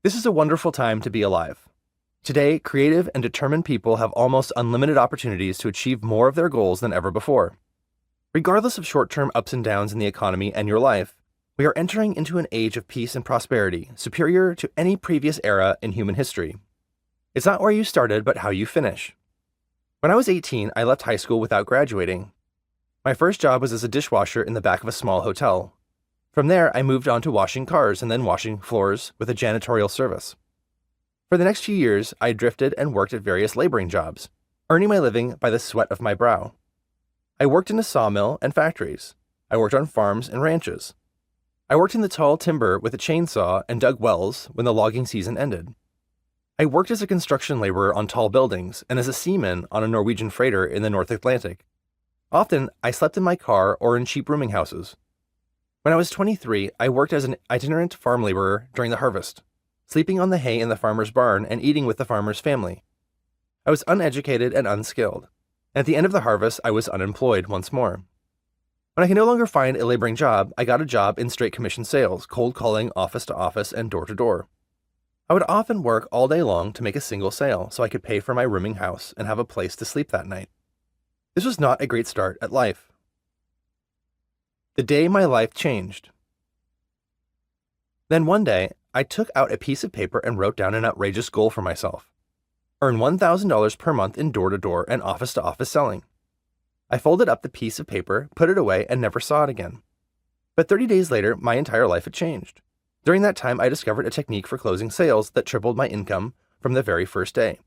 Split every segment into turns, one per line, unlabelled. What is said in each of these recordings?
This is a wonderful time to be alive. Today, creative and determined people have almost unlimited opportunities to achieve more of their goals than ever before. Regardless of short-term ups and downs in the economy and your life, we are entering into an age of peace and prosperity superior to any previous era in human history. It's not where you started, but how you finish. When I was 18, I left high school without graduating. My first job was as a dishwasher in the back of a small hotel. From there, I moved on to washing cars and then washing floors with a janitorial service. For the next few years, I drifted and worked at various laboring jobs, earning my living by the sweat of my brow. I worked in a sawmill and factories. I worked on farms and ranches. I worked in the tall timber with a chainsaw and dug wells when the logging season ended. I worked as a construction laborer on tall buildings and as a seaman on a Norwegian freighter in the North Atlantic. Often, I slept in my car or in cheap rooming houses. When I was 23, I worked as an itinerant farm laborer during the harvest, sleeping on the hay in the farmer's barn and eating with the farmer's family. I was uneducated and unskilled. And at the end of the harvest, I was unemployed once more. When I could no longer find a laboring job, I got a job in straight commission sales, cold calling office to office and door to door. I would often work all day long to make a single sale so I could pay for my rooming house and have a place to sleep that night. This was not a great start at life. The day my life changed. Then one day, I took out a piece of paper and wrote down an outrageous goal for myself. Earn $1,000 per month in door-to-door and office-to-office selling. I folded up the piece of paper, put it away, and never saw it again. But 30 days later, my entire life had changed. During that time, I discovered a technique for closing sales that tripled my income from the very first day.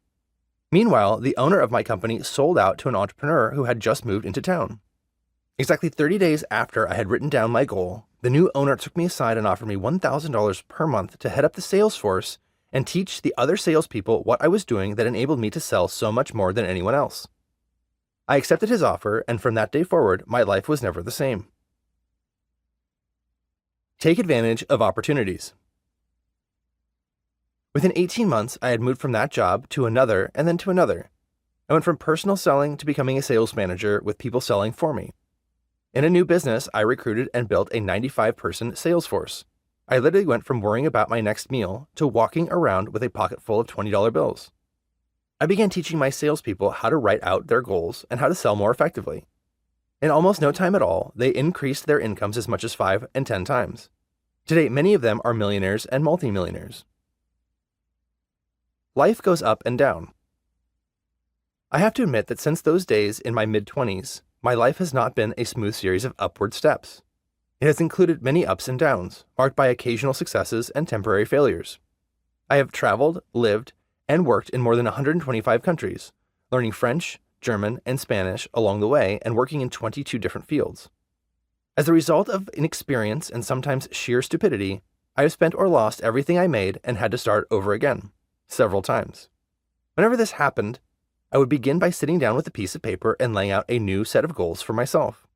Meanwhile, the owner of my company sold out to an entrepreneur who had just moved into town. Exactly 30 days after I had written down my goal, the new owner took me aside and offered me $1,000 per month to head up the sales force and teach the other salespeople what I was doing that enabled me to sell so much more than anyone else. I accepted his offer, and from that day forward, my life was never the same. Take advantage of opportunities. Within 18 months, I had moved from that job to another and then to another. I went from personal selling to becoming a sales manager with people selling for me. In a new business, I recruited and built a 95-person sales force. I literally went from worrying about my next meal to walking around with a pocket full of $20 bills. I began teaching my salespeople how to write out their goals and how to sell more effectively. In almost no time at all, they increased their incomes as much as 5 and 10 times. Today, many of them are millionaires and multimillionaires. Life goes up and down. I have to admit that since those days in my mid-20s, my life has not been a smooth series of upward steps. It has included many ups and downs, marked by occasional successes and temporary failures. I have traveled, lived, and worked in more than 125 countries, learning French, German, and Spanish along the way and working in 22 different fields. As a result of inexperience and sometimes sheer stupidity, I have spent or lost everything I made and had to start over again, several times. Whenever this happened, I would begin by sitting down with a piece of paper and laying out a new set of goals for myself.